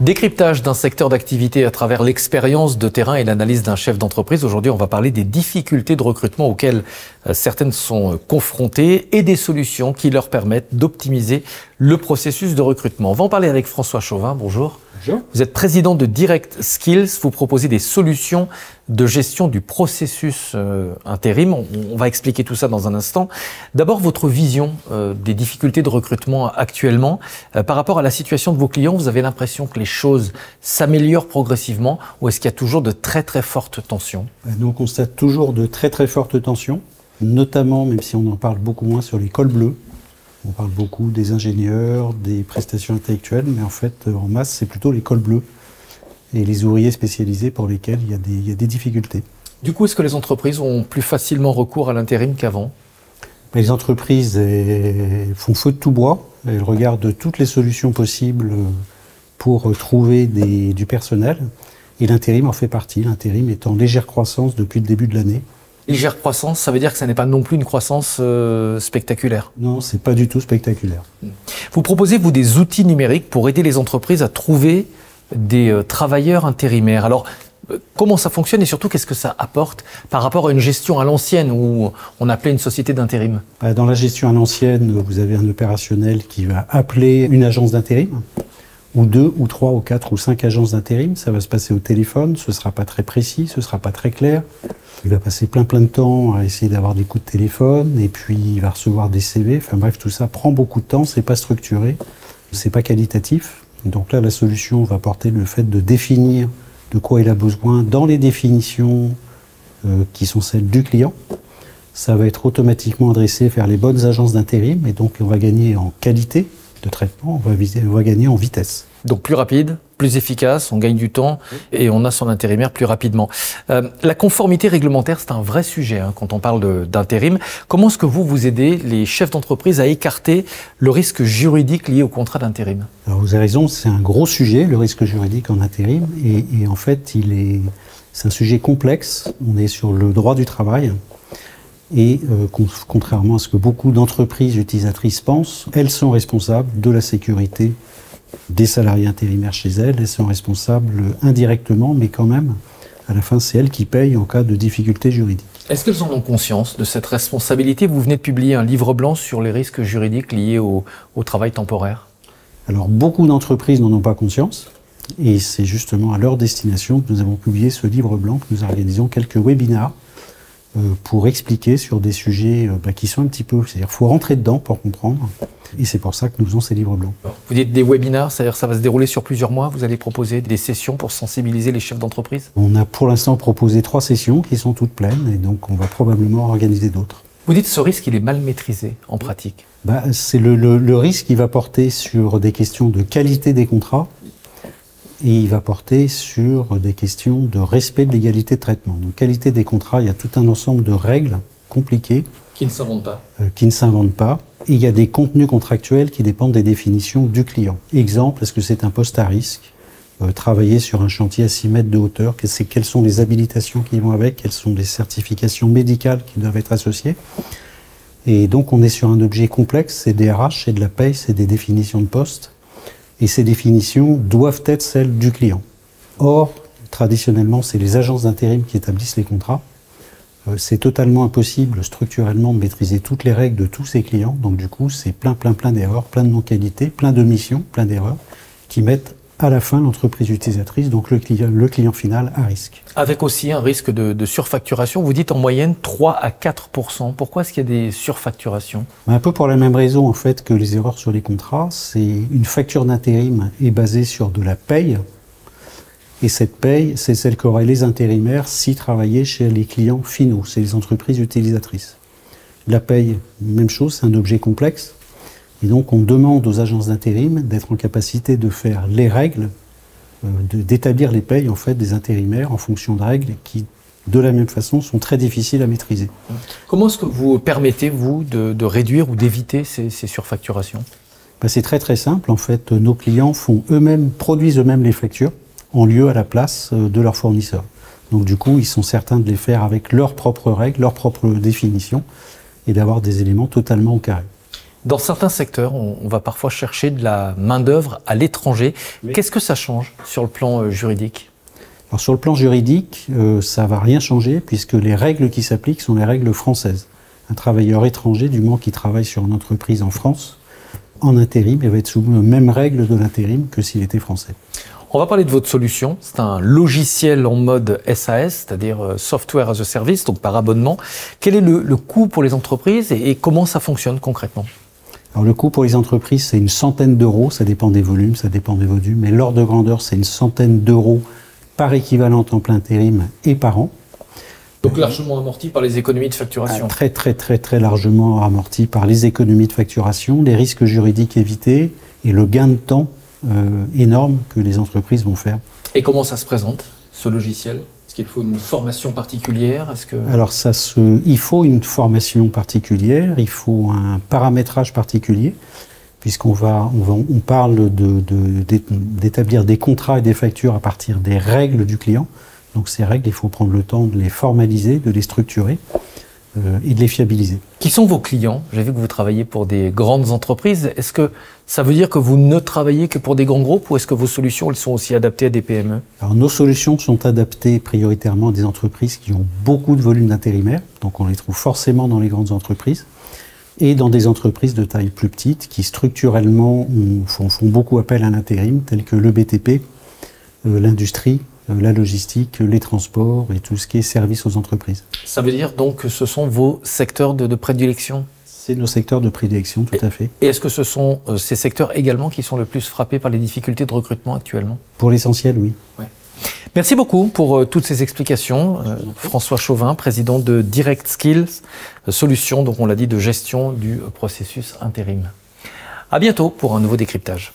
Décryptage d'un secteur d'activité à travers l'expérience de terrain et l'analyse d'un chef d'entreprise. Aujourd'hui, on va parler des difficultés de recrutement auxquelles certaines sont confrontées et des solutions qui leur permettent d'optimiser le processus de recrutement. On va en parler avec François Chauvin. Bonjour. Bonjour. Vous êtes président de Direct Skills. Vous proposez des solutions de gestion du processus intérim. On va expliquer tout ça dans un instant. D'abord, votre vision des difficultés de recrutement actuellement. Par rapport à la situation de vos clients, vous avez l'impression que les choses s'améliorent progressivement ou est-ce qu'il y a toujours de très très fortes tensions? Nous, on constate toujours de très très fortes tensions, notamment, même si on en parle beaucoup moins, sur les cols bleus. On parle beaucoup des ingénieurs, des prestations intellectuelles, mais en fait, en masse, c'est plutôt les cols bleus et les ouvriers spécialisés pour lesquels il y a des difficultés. Du coup, est-ce que les entreprises ont plus facilement recours à l'intérim qu'avant? Les entreprises font feu de tout bois. Elles regardent toutes les solutions possibles pour trouver du personnel. Et l'intérim en fait partie. L'intérim est en légère croissance depuis le début de l'année. Légère croissance, ça veut dire que ça n'est pas non plus une croissance spectaculaire? Non, c'est pas du tout spectaculaire. Vous proposez, vous, des outils numériques pour aider les entreprises à trouver des travailleurs intérimaires. Alors, comment ça fonctionne et surtout, qu'est-ce que ça apporte par rapport à une gestion à l'ancienne où on appelait une société d'intérim? Dans la gestion à l'ancienne, vous avez un opérationnel qui va appeler une agence d'intérim, ou 2, ou 3, ou 4, ou 5 agences d'intérim. Ça va se passer au téléphone, ce ne sera pas très précis, ce ne sera pas très clair. Il va passer plein de temps à essayer d'avoir des coups de téléphone, et puis il va recevoir des CV. Enfin bref, tout ça prend beaucoup de temps, c'est pas structuré, c'est pas qualitatif. Donc là, la solution va porter le fait de définir de quoi il a besoin dans les définitions qui sont celles du client. Ça va être automatiquement adressé vers les bonnes agences d'intérim, et donc on va gagner en qualité de traitement, on va gagner en vitesse. Donc plus rapide, plus efficace, on gagne du temps et on a son intérimaire plus rapidement. La conformité réglementaire, c'est un vrai sujet quand on parle d'intérim. Comment est-ce que vous aidez les chefs d'entreprise à écarter le risque juridique lié au contrat d'intérim? Alors vous avez raison, c'est un gros sujet, le risque juridique en intérim, et en fait, c'est un sujet complexe. On est sur le droit du travail. Et contrairement à ce que beaucoup d'entreprises utilisatrices pensent, elles sont responsables de la sécurité des salariés intérimaires chez elles. Elles sont responsables indirectement, mais quand même, à la fin, c'est elles qui payent en cas de difficultés juridiques. Est-ce qu'elles en ont conscience de cette responsabilité? Vous venez de publier un livre blanc sur les risques juridiques liés au travail temporaire. Alors, beaucoup d'entreprises n'en ont pas conscience. Et c'est justement à leur destination que nous avons publié ce livre blanc, que nous organisons quelques webinars pour expliquer sur des sujets qui sont un petit peu... C'est-à-dire qu'il faut rentrer dedans pour comprendre. Et c'est pour ça que nous faisons ces livres blancs. Vous dites des webinars, c'est-à-dire que ça va se dérouler sur plusieurs mois. Vous allez proposer des sessions pour sensibiliser les chefs d'entreprise? On a pour l'instant proposé 3 sessions qui sont toutes pleines. Et donc on va probablement en organiser d'autres. Vous dites que ce risque, il est mal maîtrisé en pratique? C'est le risque qui va porter sur des questions de qualité des contrats. Et il va porter sur des questions de respect de l'égalité de traitement. Donc, qualité des contrats, il y a tout un ensemble de règles compliquées. Qui ne s'inventent pas. Qui ne s'inventent pas. Et il y a des contenus contractuels qui dépendent des définitions du client. Exemple, est-ce que c'est un poste à risque? Travailler sur un chantier à 6 mètres de hauteur, quelles sont les habilitations qui vont avec? Quelles sont les certifications médicales qui doivent être associées? Et donc, on est sur un objet complexe, c'est des RH, c'est de la paye, c'est des définitions de poste. Et ces définitions doivent être celles du client. Or, traditionnellement, c'est les agences d'intérim qui établissent les contrats. C'est totalement impossible structurellement de maîtriser toutes les règles de tous ces clients. Donc du coup, c'est plein d'erreurs, plein de non-qualité, plein d'omissions, plein d'erreurs qui mettent à la fin l'entreprise utilisatrice, donc le client final, à risque. Avec aussi un risque de surfacturation. Vous dites en moyenne 3 à 4%. Pourquoi est-ce qu'il y a des surfacturations? Un peu pour la même raison en fait que les erreurs sur les contrats. C'est une facture d'intérim est basée sur de la paye. Et cette paye, c'est celle qu'auraient les intérimaires s'ils travaillaient chez les clients finaux, c'est les entreprises utilisatrices. La paye, même chose, c'est un objet complexe. Et donc, on demande aux agences d'intérim d'être en capacité de faire les règles, d'établir les payes en fait des intérimaires en fonction de règles qui, de la même façon, sont très difficiles à maîtriser. Comment est-ce que vous permettez, vous, de réduire ou d'éviter ces surfacturations? C'est très simple. En fait, nos clients produisent eux-mêmes les factures en lieu à la place de leurs fournisseurs. Donc, du coup, ils sont certains de les faire avec leurs propres règles, leurs propres définitions et d'avoir des éléments totalement au carré. Dans certains secteurs, on va parfois chercher de la main-d'œuvre à l'étranger. Oui. Qu'est-ce que ça change sur le plan juridique? Alors, sur le plan juridique, ça ne va rien changer puisque les règles qui s'appliquent sont les règles françaises. Un travailleur étranger, du moment qu'il travaille sur une entreprise en France, en intérim, il va être soumis aux mêmes règles de l'intérim que s'il était français. On va parler de votre solution. C'est un logiciel en mode SAS, c'est-à-dire Software as a Service, donc par abonnement. Quel est le coût pour les entreprises et comment ça fonctionne concrètement? Alors, le coût pour les entreprises, c'est une centaine d'euros. Ça dépend des volumes, ça dépend des volumes. Mais l'ordre de grandeur, c'est une centaine d'euros par équivalent temps plein intérim et par an. Donc largement amorti par les économies de facturation. Très largement amorti par les économies de facturation, les risques juridiques évités et le gain de temps énorme que les entreprises vont faire. Et comment ça se présente, ce logiciel? Est-ce qu'il faut une formation particulière? Alors il faut une formation particulière, il faut un paramétrage particulier, puisqu'on parle d'établir des contrats et des factures à partir des règles du client. Donc ces règles, il faut prendre le temps de les formaliser, de les structurer et de les fiabiliser. Qui sont vos clients? J'ai vu que vous travaillez pour des grandes entreprises. Est-ce que ça veut dire que vous ne travaillez que pour des grands groupes ou est-ce que vos solutions elles sont aussi adaptées à des PME? Alors nos solutions sont adaptées prioritairement à des entreprises qui ont beaucoup de volume d'intérimaires. Donc on les trouve forcément dans les grandes entreprises et dans des entreprises de taille plus petite qui structurellement font beaucoup appel à l'intérim, telles que le BTP, l'industrie, la logistique, les transports et tout ce qui est service aux entreprises. Ça veut dire donc que ce sont vos secteurs de prédilection? C'est nos secteurs de prédilection, tout à fait. Et est-ce que ce sont ces secteurs également qui sont le plus frappés par les difficultés de recrutement actuellement? Pour l'essentiel, oui. Ouais. Merci beaucoup pour toutes ces explications. François Chauvin, président de Direct Skills, solution, donc on l'a dit, de gestion du processus intérim. À bientôt pour un nouveau décryptage.